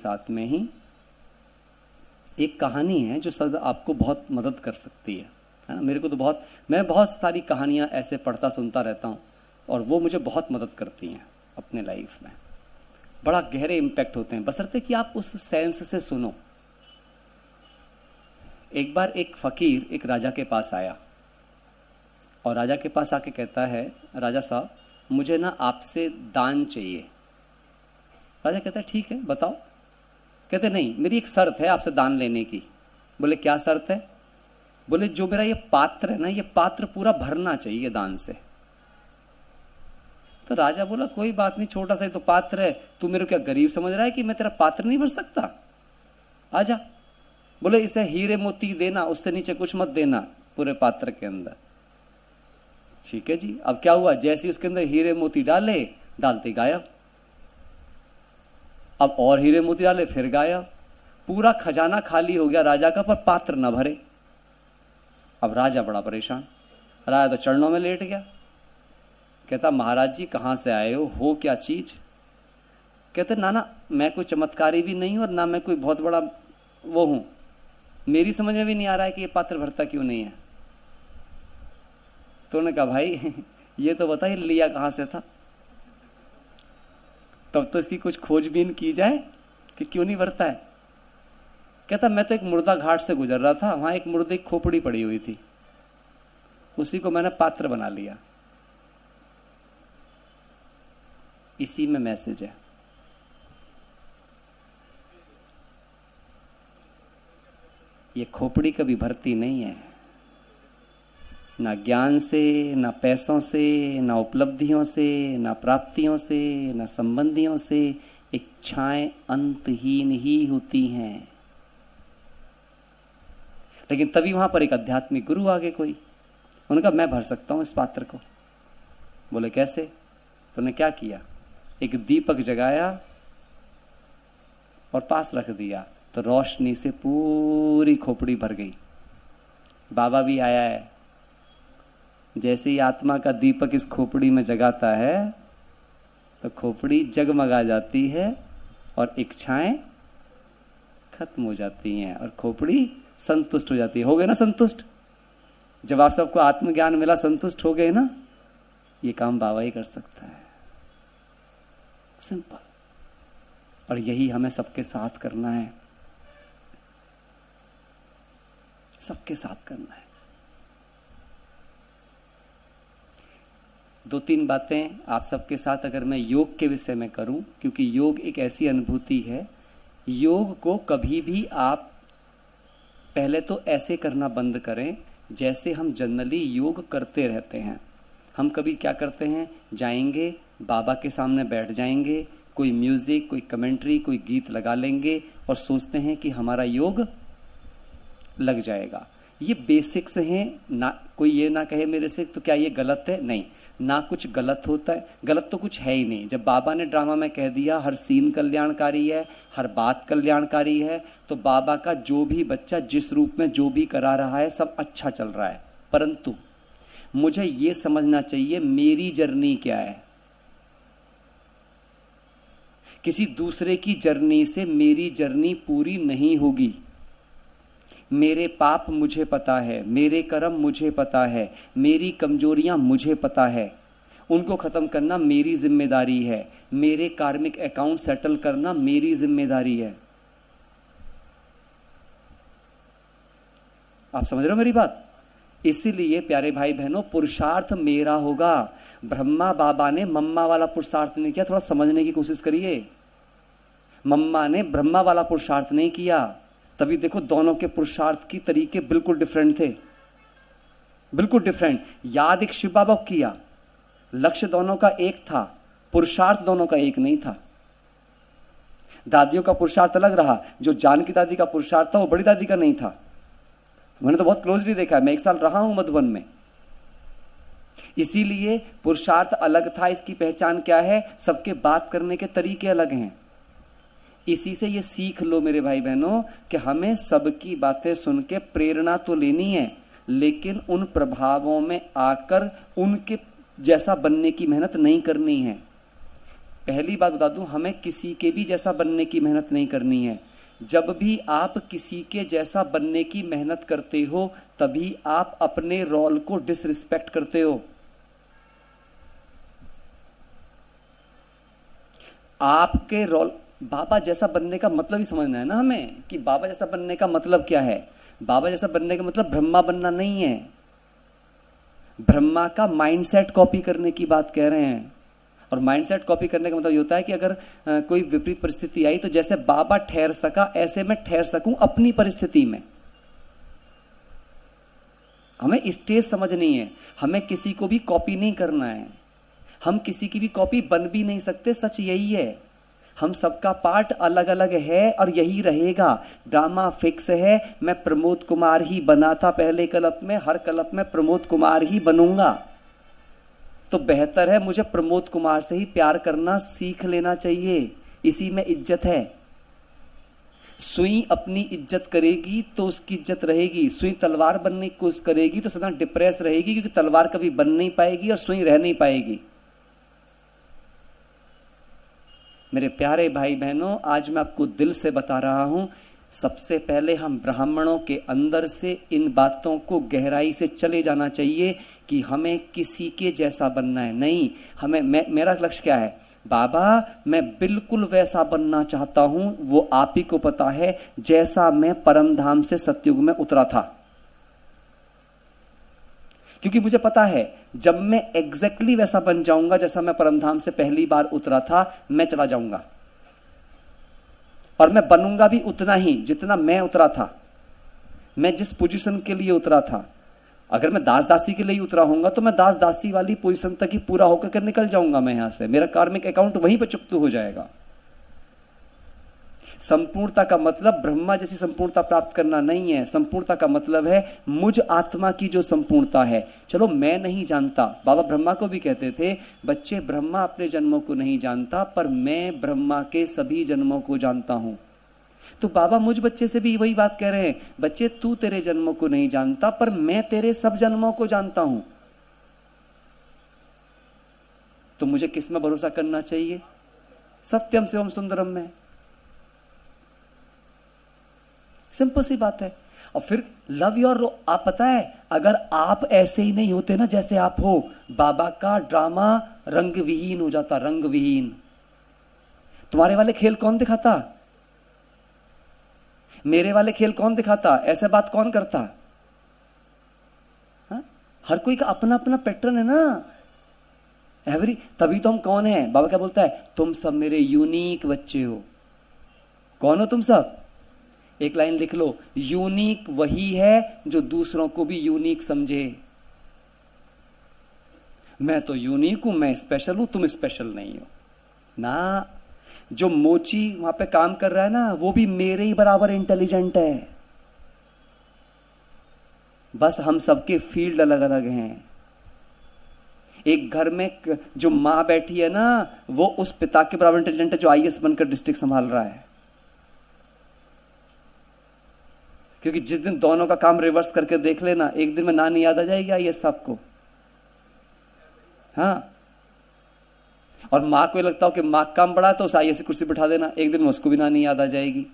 साथ में ही एक कहानी है जो शायद आपको बहुत मदद कर सकती है ना। मेरे को तो मैं बहुत सारी कहानियाँ ऐसे पढ़ता सुनता रहता हूँ और वो मुझे बहुत मदद करती हैं अपने लाइफ में, बड़ा गहरे इम्पैक्ट होते हैं, बशर्ते कि आप उस सेंस से सुनो। एक बार एक फ़कीर एक राजा के पास आया और राजा के पास आके कहता है, राजा साहब मुझे ना आपसे दान चाहिए। राजा कहता है ठीक है बताओ। कहते नहीं, मेरी एक शर्त है आपसे दान लेने की। बोले क्या शर्त है? बोले जो मेरा ये पात्र है ना, ये पात्र पूरा भरना चाहिए दान से। तो राजा बोला कोई बात नहीं, छोटा सा ही तो पात्र है, तू मेरे को क्या गरीब समझ रहा है कि मैं तेरा पात्र नहीं भर सकता? आजा। बोले इसे हीरे मोती देना, उससे नीचे कुछ मत देना पूरे पात्र के अंदर। ठीक है जी। अब क्या हुआ, जैसे उसके अंदर हीरे मोती डालते गायब। अब और हीरे मोती डाले फिर गायब। पूरा खजाना खाली हो गया राजा का, पर पात्र न भरे। अब राजा बड़ा परेशान, राजा तो चरणों में लेट गया। कहता महाराज जी कहाँ से आए हो क्या चीज? कहते ना मैं कोई चमत्कारी भी नहीं हूं और ना मैं कोई बहुत बड़ा वो हूं, मेरी समझ में भी नहीं आ रहा है कि ये पात्र भरता क्यों नहीं है। तो उन्होंने कहा भाई ये तो बता ये लिया कहाँ से था, तब तो इसकी कुछ खोजबीन की जाए कि क्यों नहीं भरता है। कहता मैं तो एक मुर्दा घाट से गुजर रहा था, वहां एक मुर्दे की खोपड़ी पड़ी हुई थी, उसी को मैंने पात्र बना लिया। इसी में मैसेज है। ये खोपड़ी कभी भरती नहीं है, ना ज्ञान से, ना पैसों से, ना उपलब्धियों से, ना प्राप्तियों से, ना संबंधियों से। इच्छाएं अंतहीन ही होती हैं। लेकिन तभी वहां पर एक आध्यात्मिक गुरु आ गए कोई, उन्होंने कहा मैं भर सकता हूं इस पात्र को। बोले कैसे? तो उन्होंने क्या किया, एक दीपक जगाया और पास रख दिया, तो रोशनी से पूरी खोपड़ी भर गई। बाबा भी आया है, जैसे ही आत्मा का दीपक इस खोपड़ी में जगाता है तो खोपड़ी जगमगा जाती है और इच्छाएं खत्म हो जाती हैं और खोपड़ी संतुष्ट हो जाती है। हो गए ना संतुष्ट? जब आप सबको आत्मज्ञान मिला, संतुष्ट हो गए ना, ये काम बाबा ही कर सकता है। सिंपल। और यही हमें सबके साथ करना है, सबके साथ करना है। 2-3 बातें आप सबके साथ अगर मैं योग के विषय में करूं, क्योंकि योग एक ऐसी अनुभूति है, योग को कभी भी आप पहले तो ऐसे करना बंद करें जैसे हम जनरली योग करते रहते हैं। हम कभी क्या करते हैं, जाएंगे बाबा के सामने बैठ जाएंगे, कोई म्यूज़िक, कोई कमेंट्री, कोई गीत लगा लेंगे और सोचते हैं कि हमारा योग लग जाएगा। ये बेसिक्स हैं ना, कोई ये ना कहे मेरे से तो क्या ये गलत है? नहीं, ना कुछ गलत होता है, गलत तो कुछ है ही नहीं। जब बाबा ने ड्रामा में कह दिया हर सीन कल्याणकारी है, हर बात कल्याणकारी है, तो बाबा का जो भी बच्चा जिस रूप में जो भी करा रहा है सब अच्छा चल रहा है। परंतु मुझे ये समझना चाहिए मेरी जर्नी क्या है। किसी दूसरे की जर्नी से मेरी जर्नी पूरी नहीं होगी। मेरे पाप मुझे पता है, मेरे कर्म मुझे पता है, मेरी कमजोरियां मुझे पता है, उनको ख़त्म करना मेरी जिम्मेदारी है, मेरे कार्मिक अकाउंट सेटल करना मेरी जिम्मेदारी है। आप समझ रहे हो मेरी बात? इसीलिए प्यारे भाई बहनों, पुरुषार्थ मेरा होगा। ब्रह्मा बाबा ने मम्मा वाला पुरुषार्थ नहीं किया, थोड़ा समझने की कोशिश करिए। मम्मा ने ब्रह्मा वाला पुरुषार्थ नहीं किया, तभी देखो दोनों के पुरुषार्थ की तरीके बिल्कुल डिफरेंट थे, बिल्कुल डिफरेंट। याद एक शिव बाबा को किया, लक्ष्य दोनों का एक था, पुरुषार्थ दोनों का एक नहीं था। दादियों का पुरुषार्थ अलग रहा, जो जानकी दादी का पुरुषार्थ था वो बड़ी दादी का नहीं था। मैंने तो बहुत क्लोजली देखा है, मैं 1 साल रहा हूं मधुबन में। इसीलिए पुरुषार्थ अलग था। इसकी पहचान क्या है? सबके बात करने के तरीके अलग हैं। इसी से ये सीख लो मेरे भाई बहनों कि हमें सबकी बातें सुन के प्रेरणा तो लेनी है, लेकिन उन प्रभावों में आकर उनके जैसा बनने की मेहनत नहीं करनी है। पहली बात बता दूं, हमें किसी के भी जैसा बनने की मेहनत नहीं करनी है। जब भी आप किसी के जैसा बनने की मेहनत करते हो तभी आप अपने रोल को डिसरिस्पेक्ट करते हो। आपके रोल, बाबा जैसा बनने का मतलब ही समझना है ना हमें, कि बाबा जैसा बनने का मतलब क्या है। बाबा जैसा बनने का मतलब ब्रह्मा बनना नहीं है। ब्रह्मा का माइंडसेट कॉपी करने की बात कह रहे हैं। और माइंडसेट कॉपी करने का मतलब ये होता है कि अगर कोई विपरीत परिस्थिति आई तो जैसे बाबा ठहर सका ऐसे मैं ठहर सकूं अपनी परिस्थिति में। हमें स्टेज समझनी है, हमें किसी को भी कॉपी नहीं करना है। हम किसी की भी कॉपी बन भी नहीं सकते, सच यही है। हम सबका पार्ट अलग अलग है और यही रहेगा। ड्रामा फिक्स है, मैं प्रमोद कुमार ही बना था पहले कल्प में, हर कल्प में प्रमोद कुमार ही बनूंगा। तो बेहतर है मुझे प्रमोद कुमार से ही प्यार करना सीख लेना चाहिए, इसी में इज्जत है। सुई अपनी इज्जत करेगी तो उसकी इज्जत रहेगी। सुई तलवार बनने की कोशिश करेगी तो सदा डिप्रेस रहेगी, क्योंकि तलवार कभी बन नहीं पाएगी और सुई रह नहीं पाएगी। मेरे प्यारे भाई बहनों, आज मैं आपको दिल से बता रहा हूं, सबसे पहले हम ब्राह्मणों के अंदर से इन बातों को गहराई से चले जाना चाहिए कि हमें किसी के जैसा बनना है नहीं। हमें मेरा लक्ष्य क्या है? बाबा मैं बिल्कुल वैसा बनना चाहता हूं, वो आप ही को पता है, जैसा मैं परम धाम से सतयुग में उतरा था। क्योंकि मुझे पता है जब मैं एग्जैक्टली वैसा बन जाऊंगा जैसा मैं परमधाम से पहली बार उतरा था, मैं चला जाऊंगा। और मैं बनूंगा भी उतना ही जितना मैं उतरा था, मैं जिस पोजीशन के लिए उतरा था। अगर मैं दास दासी के लिए उतरा होऊंगा तो मैं दास दासी वाली पोजीशन तक ही पूरा होकर निकल जाऊंगा। मैं यहां से, मेरा कार्मिक अकाउंट वहीं पर चुकता हो जाएगा। संपूर्णता का मतलब ब्रह्मा जैसी संपूर्णता प्राप्त करना नहीं है। संपूर्णता का मतलब है मुझ आत्मा की जो संपूर्णता है। चलो मैं नहीं जानता, बाबा ब्रह्मा को भी कहते थे, बच्चे ब्रह्मा अपने जन्मों को नहीं जानता पर मैं ब्रह्मा के सभी जन्मों को जानता हूं। तो बाबा मुझ बच्चे से भी वही बात कह रहे हैं, बच्चे तू तेरे जन्मों को नहीं जानता पर मैं तेरे सब जन्मों को जानता हूं। तो मुझे किस में भरोसा करना चाहिए? सत्यम शिवम सुंदरम में। सिंपल सी बात है। और फिर लव योर, आप पता है अगर आप ऐसे ही नहीं होते ना जैसे आप हो, बाबा का ड्रामा रंग विहीन हो जाता, रंग विहीन। तुम्हारे वाले खेल कौन दिखाता? मेरे वाले खेल कौन दिखाता? ऐसे बात कौन करता? हा? हर कोई का अपना अपना पैटर्न है ना। तभी तो हम कौन है? बाबा क्या बोलता है? तुम सब मेरे यूनिक बच्चे हो। कौन हो तुम सब? एक लाइन लिख लो, यूनिक वही है जो दूसरों को भी यूनिक समझे। मैं तो यूनिक हूं, मैं स्पेशल हूं, तुम स्पेशल नहीं हो ना। जो मोची वहां पे काम कर रहा है ना, वो भी मेरे ही बराबर इंटेलिजेंट है। बस हम सबके फील्ड अलग अलग हैं। एक घर में जो मां बैठी है ना, वो उस पिता के बराबर इंटेलिजेंट है जो आईएएस बनकर डिस्ट्रिक्ट संभाल रहा है। क्योंकि जिस दिन दोनों का काम रिवर्स करके देख लेना, एक दिन में नानी याद आ जाएगी आईएएस साहब को। हाँ, और मां को लगता हो कि मां काम बड़ा तो उस आईएएस की कुर्सी बिठा देना, एक दिन में उसको भी नानी याद आ जाएगी।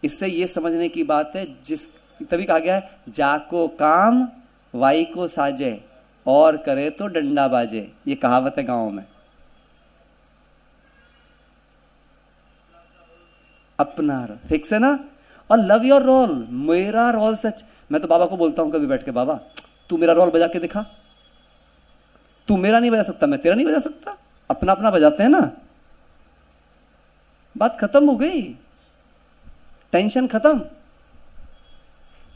इससे ये समझने की बात है, जिस तभी कहा गया है, जाको काम वाई को साजे और करे तो डंडा बाजे। ये कहावत है गांव में। अपना फिक्स है ना। और लव योर रोल, मेरा रोल सच। मैं तो बाबा को बोलता हूं कभी बैठ के, बाबा तू मेरा रोल बजा के दिखा। तू मेरा नहीं बजा सकता, मैं तेरा नहीं बजा सकता। अपना अपना बजाते हैं ना, बात खत्म हो गई, टेंशन खत्म।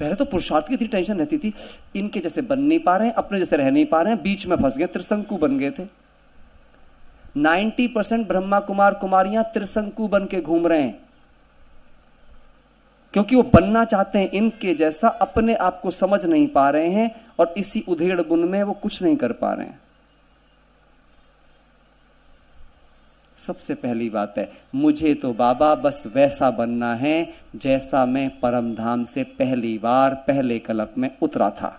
पहले तो पुरुषार्थ की इतनी टेंशन रहती थी, इनके जैसे बन नहीं पा रहे हैं, अपने जैसे रह नहीं पा रहे हैं, बीच में फंस गए, त्रिशंकु बन गए थे। 90% ब्रह्मा कुमार कुमारियां त्रिशंकु बन के घूम रहे हैं, क्योंकि वो बनना चाहते हैं इनके जैसा, अपने आप को समझ नहीं पा रहे हैं और इसी उधेड़ बुन में वो कुछ नहीं कर पा रहे हैं। सबसे पहली बात है, मुझे तो बाबा बस वैसा बनना है जैसा मैं परम धाम से पहली बार पहले कल्प में उतरा था।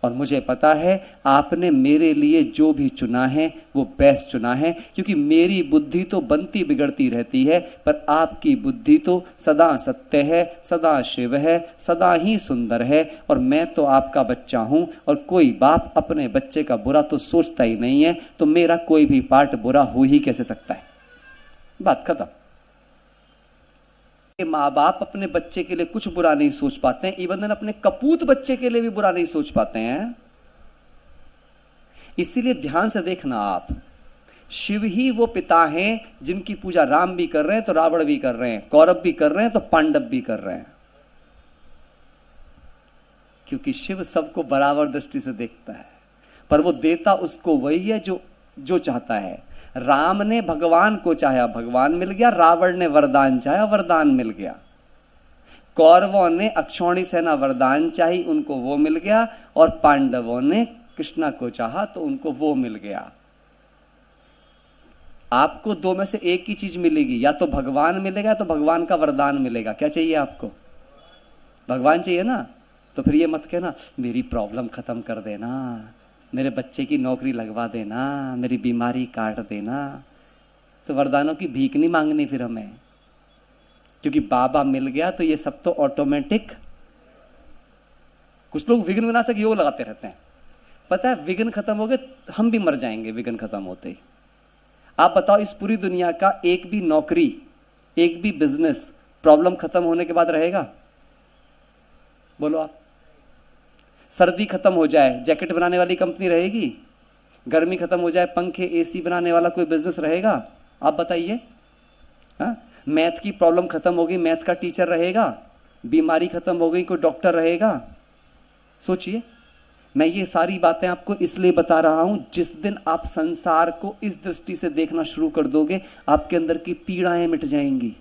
और मुझे पता है आपने मेरे लिए जो भी चुना है वो बेस्ट चुना है, क्योंकि मेरी बुद्धि तो बनती बिगड़ती रहती है, पर आपकी बुद्धि तो सदा सत्य है, सदा शिव है, सदा ही सुंदर है। और मैं तो आपका बच्चा हूं, और कोई बाप अपने बच्चे का बुरा तो सोचता ही नहीं है, तो मेरा कोई भी पार्ट बुरा हो ही कैसे सकता है? बात खत्म। माँ बाप अपने बच्चे के लिए कुछ बुरा नहीं सोच पाते हैं, इवन अपने कपूत बच्चे के लिए भी बुरा नहीं सोच पाते हैं। इसीलिए ध्यान से देखना आप, शिव ही वो पिता हैं जिनकी पूजा राम भी कर रहे हैं तो रावण भी कर रहे हैं, कौरव भी कर रहे हैं तो पांडव भी कर रहे हैं, क्योंकि शिव सबको बराबर दृष्टि से देखता है, पर वो देता उसको वही है जो चाहता है। राम ने भगवान को चाहा, भगवान मिल गया। रावण ने वरदान चाहा, वरदान मिल गया। कौरवों ने अक्षौणी सेना वरदान चाही, उनको वो मिल गया। और पांडवों ने कृष्णा को चाहा तो उनको वो मिल गया। आपको दो में से एक ही चीज मिलेगी, या तो भगवान मिलेगा तो भगवान का वरदान मिलेगा। क्या चाहिए आपको? भगवान चाहिए ना? तो फिर ये मत कहना मेरी प्रॉब्लम खत्म कर देना, मेरे बच्चे की नौकरी लगवा देना, मेरी बीमारी काट देना। तो वरदानों की भीख नहीं मांगनी फिर हमें, क्योंकि बाबा मिल गया तो ये सब तो ऑटोमेटिक। कुछ लोग विघ्न विनाशक योग लगाते रहते हैं, पता है विघ्न खत्म हो गए हम भी मर जाएंगे विघ्न खत्म होते ही। आप बताओ, इस पूरी दुनिया का एक भी नौकरी, एक भी बिजनेस प्रॉब्लम खत्म होने के बाद रहेगा? बोलो आप। सर्दी खत्म हो जाए, जैकेट बनाने वाली कंपनी रहेगी? गर्मी खत्म हो जाए, पंखे एसी बनाने वाला कोई बिजनेस रहेगा? आप बताइए। हाँ, मैथ की प्रॉब्लम खत्म हो गई, मैथ का टीचर रहेगा? बीमारी खत्म हो गई, कोई डॉक्टर रहेगा? सोचिए। मैं ये सारी बातें आपको इसलिए बता रहा हूं, जिस दिन आप संसार को इस दृष्टि से देखना शुरू कर दोगे, आपके अंदर की पीड़ाएं मिट जाएंगी।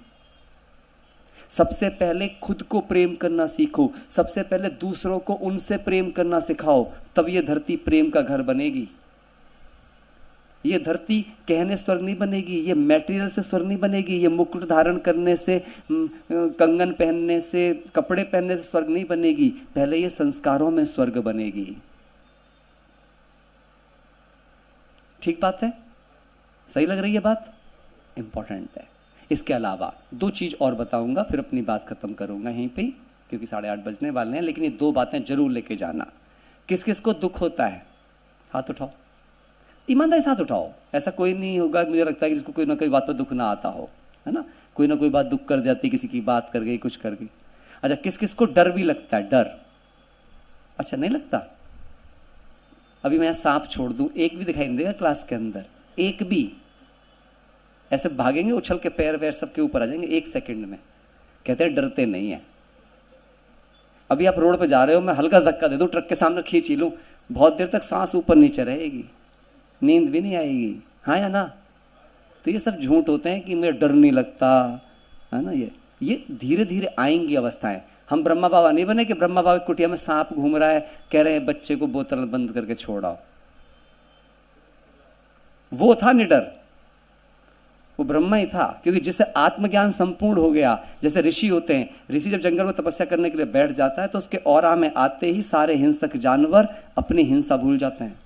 सबसे पहले खुद को प्रेम करना सीखो, सबसे पहले दूसरों को उनसे प्रेम करना सिखाओ, तब ये धरती प्रेम का घर बनेगी। ये धरती कहने स्वर्ग नहीं बनेगी, ये मटेरियल से स्वर्ग नहीं बनेगी, ये मुकुट धारण करने से, कंगन पहनने से, कपड़े पहनने से स्वर्ग नहीं बनेगी। पहले ये संस्कारों में स्वर्ग बनेगी। ठीक बात है? सही लग रही है बात? इंपॉर्टेंट है। इसके अलावा दो चीज और बताऊंगा, फिर अपनी बात खत्म करूंगा यहीं पे, क्योंकि 8:30 बजने वाले हैं। लेकिन ये दो बातें जरूर लेके जाना। किस किस को दुख होता है? हाथ उठाओ, ईमानदारी से हाथ उठाओ। ऐसा कोई नहीं होगा, मुझे लगता है कि जिसको कोई ना कोई बात पर दुख ना आता हो, है ना? कोई ना कोई बात दुख कर जाती, किसी की बात कर गई, कुछ कर गई। अच्छा, किस किस को डर भी लगता है? डर अच्छा नहीं लगता? अभी मैं सांप छोड़ दूं, एक भी दिखाई नहीं देगा क्लास के अंदर, एक भी। ऐसे भागेंगे, उछल के पैर वैर सबके ऊपर आ जाएंगे 1 सेकंड में। कहते हैं डरते नहीं है। अभी आप रोड पे जा रहे हो, मैं हल्का धक्का दे दूं, ट्रक के सामने खींच ही लूं, बहुत देर तक सांस ऊपर नीचे रहेगी, नींद भी नहीं आएगी। हाँ या ना? तो ये सब झूठ होते हैं कि मुझे डर नहीं लगता, है ना? ये धीरे धीरे आएंगी अवस्थाएं। हम ब्रह्मा बाबा नहीं बने कि ब्रह्मा बाबा की कुटिया में सांप घूम रहा है, कह रहे हैं बच्चे को बोतल बंद करके छोड़ाओ। वो था निडर, वो ब्रह्मा ही था, क्योंकि जिसे आत्मज्ञान संपूर्ण हो गया। जैसे ऋषि होते हैं, ऋषि जब जंगल में तपस्या करने के लिए बैठ जाता है तो उसके ऑरा में आते ही सारे हिंसक जानवर अपनी हिंसा भूल जाते हैं।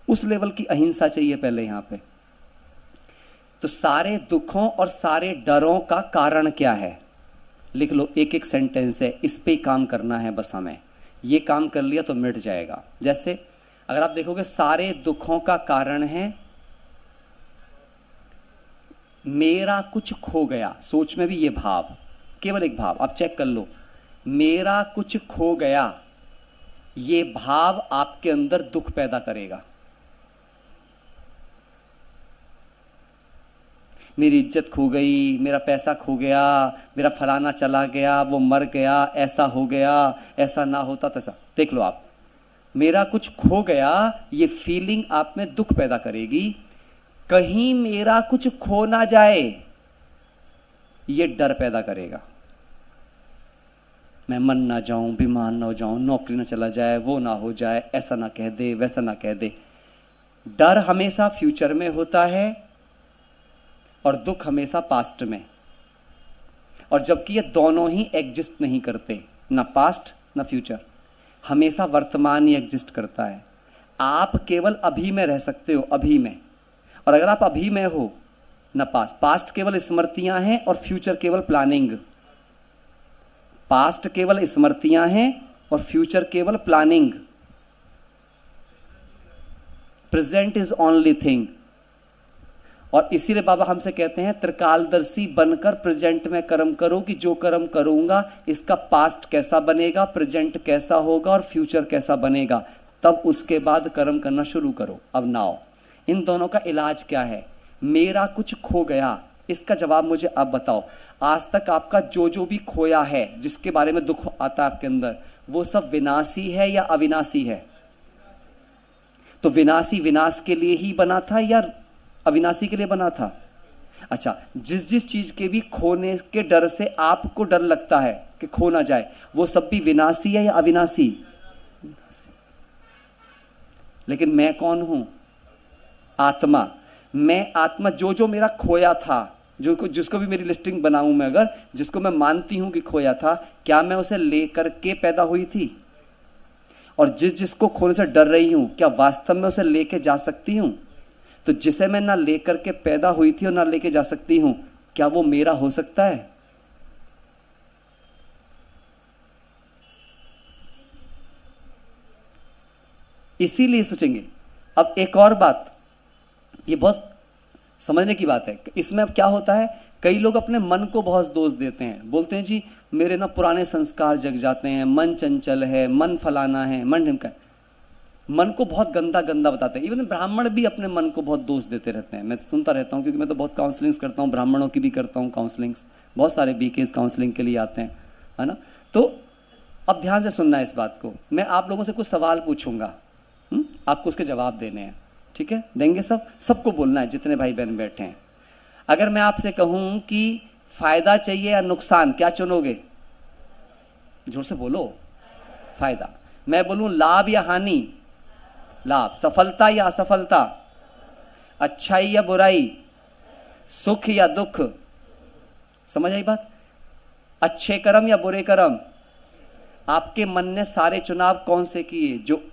उस लेवल की अहिंसा चाहिए पहले यहां पे। तो सारे दुखों और सारे डरों का कारण क्या है? लिख लो, एक एक सेंटेंस है, इस पे काम करना है बस हमें। ये काम कर लिया तो मिट जाएगा। जैसे अगर आप देखोगे, सारे दुखों का कारण है मेरा कुछ खो गया। सोच में भी ये भाव, केवल एक भाव आप चेक कर लो, मेरा कुछ खो गया। ये भाव आपके अंदर दुख पैदा करेगा। मेरी इज्जत खो गई, मेरा पैसा खो गया, मेरा फलाना चला गया, वो मर गया, ऐसा हो गया, ऐसा ना होता तैसा। देख लो आप, मेरा कुछ खो गया, ये फीलिंग आप में दुख पैदा करेगी। कहीं मेरा कुछ खो ना जाए, ये डर पैदा करेगा। मैं मर ना जाऊं, बीमार ना हो जाऊं, नौकरी ना चला जाए, वो ना हो जाए, ऐसा ना कह दे, वैसा ना कह दे। डर हमेशा फ्यूचर में होता है और दुख हमेशा पास्ट में। और जबकि ये दोनों ही एग्जिस्ट नहीं करते, ना पास्ट ना फ्यूचर। हमेशा वर्तमान ही एग्जिस्ट करता है। आप केवल अभी में रह सकते हो, अभी में। और अगर आप अभी में हो ना पास्ट, पास्ट केवल स्मृतियां हैं और फ्यूचर केवल प्लानिंग। पास्ट केवल स्मृतियां हैं और फ्यूचर केवल planning. Present is only thing. और इसीलिए बाबा हमसे कहते हैं त्रिकालदर्शी बनकर प्रेजेंट में कर्म करो कि जो कर्म करूंगा इसका पास्ट कैसा बनेगा, प्रेजेंट कैसा होगा और फ्यूचर कैसा बनेगा, तब उसके बाद कर्म करना शुरू करो। अब नाउ इन दोनों का इलाज क्या है? मेरा कुछ खो गया, इसका जवाब मुझे अब बताओ। आज तक आपका जो जो भी खोया है, जिसके बारे में दुख आता है आपके अंदर, वो सब विनाशी है या अविनाशी है? तो विनाशी विनाश के लिए ही बना था या अविनाशी के लिए बना था? अच्छा, जिस जिस चीज के भी खोने के डर से आपको डर लगता है कि खो ना जाए, वो सब भी विनाशी है या अविनाशी? लेकिन मैं कौन हूं? आत्मा। मैं आत्मा, जो जो मेरा खोया था, जो जिसको भी मेरी लिस्टिंग बनाऊं मैं, अगर जिसको मैं मानती हूं कि खोया था, क्या मैं उसे लेकर के पैदा हुई थी? और जिस जिसको खोने से डर रही हूं, क्या वास्तव में उसे लेके जा सकती हूं? तो जिसे मैं ना लेकर के पैदा हुई थी और ना लेके जा सकती हूं, क्या वो मेरा हो सकता है? इसीलिए सोचेंगे। अब एक और बात, ये बहुत समझने की बात है। इसमें अब क्या होता है, कई लोग अपने मन को बहुत दोष देते हैं, बोलते हैं जी मेरे ना पुराने संस्कार जग जाते हैं, मन चंचल है, मन फलाना है, मन ढिमका। मन को बहुत गंदा गंदा बताते हैं। इवन ब्राह्मण भी अपने मन को बहुत दोष देते रहते हैं। मैं सुनता रहता हूँ, क्योंकि मैं तो बहुत काउंसलिंग्स करता हूँ, ब्राह्मणों की भी करता हूँ काउंसलिंग्स। बहुत सारे बीकेस काउंसलिंग के लिए आते हैं, है ना। तो अब ध्यान से सुनना है इस बात को। मैं आप लोगों से कुछ सवाल पूछूंगा, आपको उसके जवाब देने हैं, ठीक है? देंगे सबको बोलना है, जितने भाई बहन बैठे हैं। अगर मैं आपसे कहूं कि फायदा चाहिए या नुकसान, क्या चुनोगे? जोर से बोलो। फायदा। मैं बोलूं लाभ या हानि? लाभ। सफलता या असफलता? अच्छाई या बुराई? सुख या दुख? समझ आई बात? अच्छे कर्म या बुरे कर्म? आपके मन ने सारे चुनाव कौन से किए, जो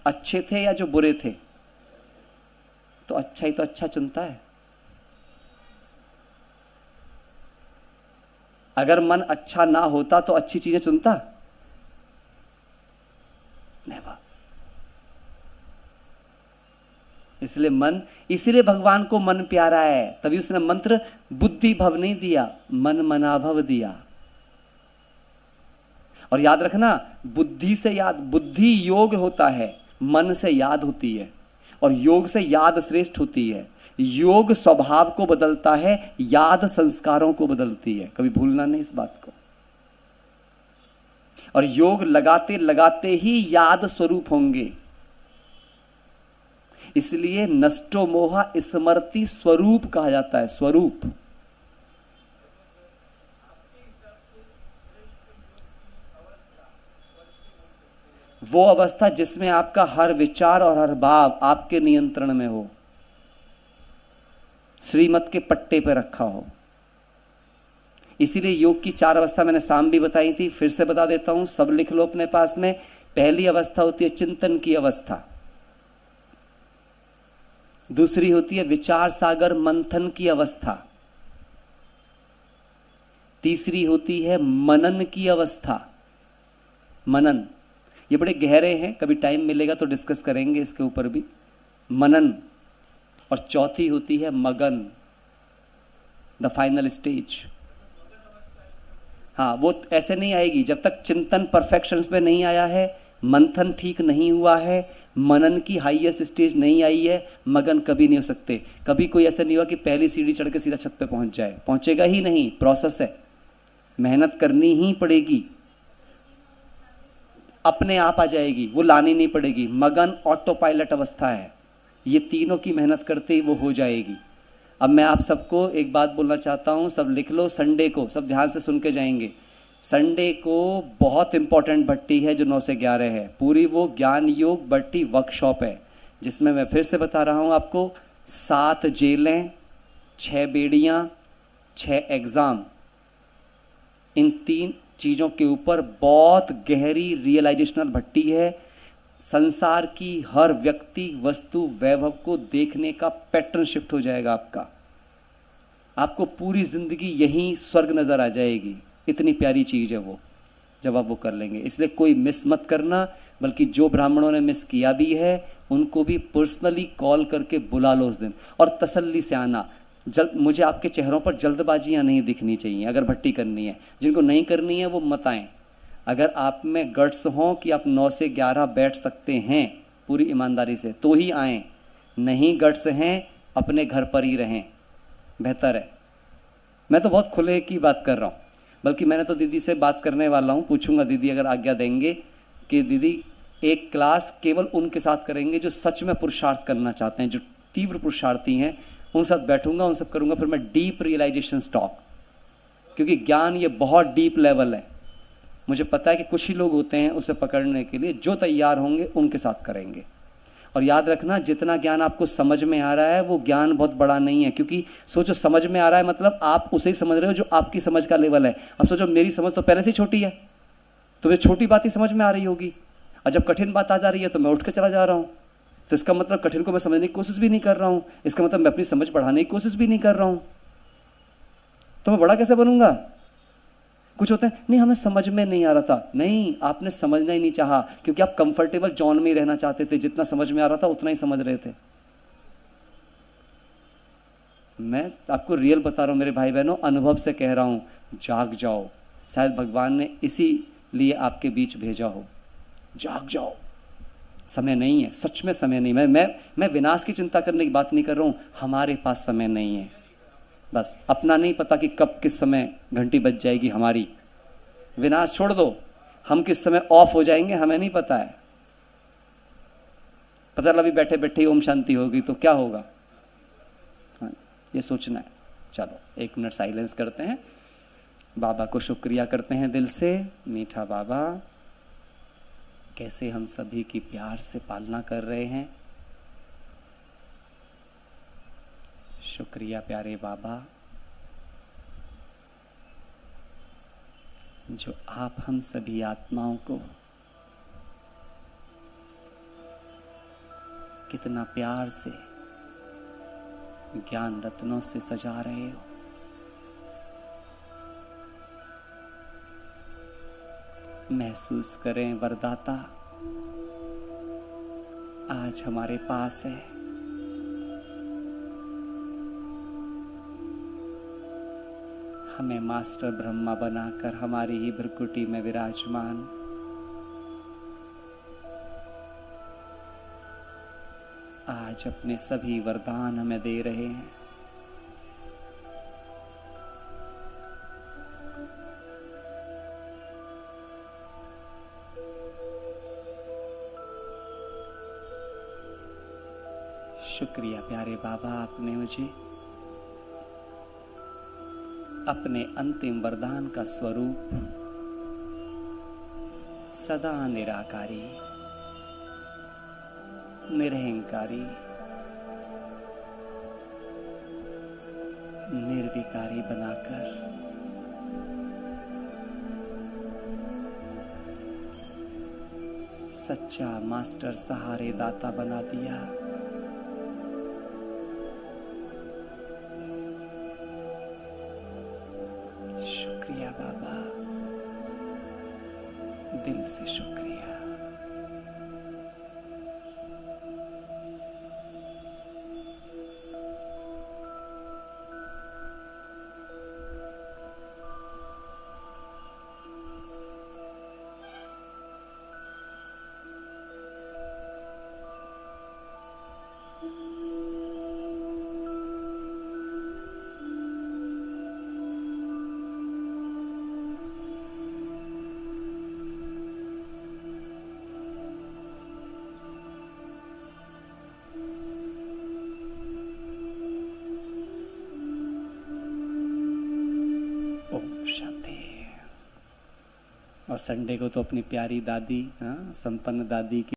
अच्छे थे या जो बुरे थे? तो अच्छा ही तो अच्छा चुनता है। अगर मन अच्छा ना होता तो अच्छी चीजें चुनता? नहीं। इसलिए भगवान को मन प्यारा है, तभी उसने मंत्र बुद्धि भव नहीं दिया, मन मनाभव दिया। और याद रखना, बुद्धि से याद, बुद्धि योग होता है, मन से याद होती है, और योग से याद श्रेष्ठ होती है। योग स्वभाव को बदलता है, याद संस्कारों को बदलती है। कभी भूलना नहीं इस बात को। और योग लगाते लगाते ही याद स्वरूप होंगे। इसलिए नष्टो मोहा स्मृति स्वरूप कहा जाता है। स्वरूप। वो अवस्था जिसमें आपका हर विचार और हर भाव आपके नियंत्रण में हो, श्रीमत के पट्टे पे रखा हो। इसीलिए योग की 4 अवस्था मैंने शाम भी बताई थी, फिर से बता देता हूं, सब लिख लो अपने पास में। पहली अवस्था होती है चिंतन की अवस्था, दूसरी होती है विचार सागर मंथन की अवस्था, तीसरी होती है मनन की अवस्था। मनन ये बड़े गहरे हैं, कभी टाइम मिलेगा तो डिस्कस करेंगे इसके ऊपर भी। मनन। और चौथी होती है मगन, द फाइनल स्टेज। हाँ, वो ऐसे नहीं आएगी जब तक चिंतन परफेक्शन पे नहीं आया है, मंथन ठीक नहीं हुआ है, मनन की हाईएस्ट स्टेज नहीं आई है, मगन कभी नहीं हो सकते। कभी कोई ऐसा नहीं हुआ कि पहली सीढ़ी चढ़ के सीधा छत पे पहुंच जाए, पहुंचेगा ही नहीं। प्रोसेस है, मेहनत करनी ही पड़ेगी, अपने आप आ जाएगी, वो लानी नहीं पड़ेगी। मगन ऑटो पायलट अवस्था है, ये तीनों की मेहनत करते ही वो हो जाएगी। अब मैं आप सबको एक बात बोलना चाहता हूँ, सब लिख लो। संडे को सब ध्यान से सुन के जाएंगे। संडे को बहुत इंपॉर्टेंट भट्टी है जो 9 से 11 है, पूरी वो ज्ञान योग भट्टी वर्कशॉप है, जिसमें मैं फिर से बता रहा हूँ आपको, 7 जेलें, 6 बेड़ियाँ, 6 एग्ज़ाम, इन 3 चीज़ों के ऊपर बहुत गहरी रियलाइजेशनल भट्टी है। संसार की हर व्यक्ति, वस्तु, वैभव को देखने का पैटर्न शिफ्ट हो जाएगा आपका। आपको पूरी जिंदगी यही स्वर्ग नजर आ जाएगी। इतनी प्यारी चीज़ है वो, जब आप वो कर लेंगे। इसलिए कोई मिस मत करना, बल्कि जो ब्राह्मणों ने मिस किया भी है उनको भी पर्सनली कॉल करके बुला लो उस दिन, और तसल्ली से आना। मुझे आपके चेहरों पर जल्दबाजियां नहीं दिखनी चाहिए। अगर भट्टी करनी है, जिनको नहीं करनी है वो मत आएं। अगर आप में गट्स हों कि आप 9 से 11 बैठ सकते हैं पूरी ईमानदारी से, तो ही आएँ। नहीं गट्स हैं, अपने घर पर ही रहें, बेहतर है। मैं तो बहुत खुले की बात कर रहा हूँ, बल्कि मैंने तो दीदी से बात करने वाला हूँ। पूछूंगा दीदी अगर आज्ञा देंगे कि दीदी एक क्लास केवल उनके साथ करेंगे जो सच में पुरुषार्थ करना चाहते हैं, जो तीव्र पुरुषार्थी हैं, उन साथ बैठूंगा, उन सब करूंगा। फिर मैं डीप रियलाइजेशन टॉक, क्योंकि ज्ञान ये बहुत डीप लेवल है। मुझे पता है कि कुछ ही लोग होते हैं उसे पकड़ने के लिए। जो तैयार होंगे उनके साथ करेंगे। और याद रखना, जितना ज्ञान आपको समझ में आ रहा है वो ज्ञान बहुत बड़ा नहीं है। क्योंकि सोचो, समझ में आ रहा है मतलब आप उसे ही समझ रहे हो जो आपकी समझ का लेवल है। अब सोचो, मेरी समझ तो पहले से ही छोटी है, तो मुझे छोटी बात ही समझ में आ रही होगी, और जब कठिन बात आ जा रही है तो मैं उठ कर चला जा रहा हूँ। तो इसका मतलब कठिन को मैं समझने की कोशिश भी नहीं कर रहा हूँ। इसका मतलब मैं अपनी समझ बढ़ाने की कोशिश भी नहीं कर रहा हूँ। तो मैं बड़ा कैसे बनूंगा? कुछ होता है, नहीं हमें समझ में नहीं आ रहा था। नहीं, आपने समझना ही नहीं चाहा, क्योंकि आप कंफर्टेबल जोन में ही रहना चाहते थे। जितना समझ में आ रहा था उतना ही समझ रहे थे। मैं आपको रियल बता रहा हूं मेरे भाई बहनों, अनुभव से कह रहा हूं, जाग जाओ। शायद भगवान ने इसी लिए आपके बीच भेजा हो। जाग जाओ, समय नहीं है, सच में समय नहीं। मैं विनाश की चिंता करने की बात नहीं कर रहा हूं, हमारे पास समय नहीं है। बस अपना नहीं पता कि कब किस समय घंटी बज जाएगी हमारी। विनाश छोड़ दो, हम किस समय ऑफ हो जाएंगे हमें नहीं पता है। पता लगा अभी बैठे बैठे ही ओम शांति होगी तो क्या होगा, हाँ, ये सोचना है। चलो 1 मिनट साइलेंस करते हैं, बाबा को शुक्रिया करते हैं दिल से। मीठा बाबा, कैसे हम सभी की प्यार से पालना कर रहे हैं। शुक्रिया प्यारे बाबा, जो आप हम सभी आत्माओं को कितना प्यार से ज्ञान रत्नों से सजा रहे हो। महसूस करें वरदाता आज हमारे पास है। हमें मास्टर ब्रह्मा बनाकर हमारी ही भ्रकुटी में विराजमान आज अपने सभी वरदान हमें दे रहे हैं। शुक्रिया प्यारे बाबा, आपने मुझे अपने अंतिम वरदान का स्वरूप सदा निराकारी, निरहंकारी, निर्विकारी बनाकर सच्चा मास्टर सहारे दाता बना दिया। शुक्रिया बाबा, दिल से शुक्रिया। और संडे को तो अपनी प्यारी दादी, हाँ, संपन्न दादी की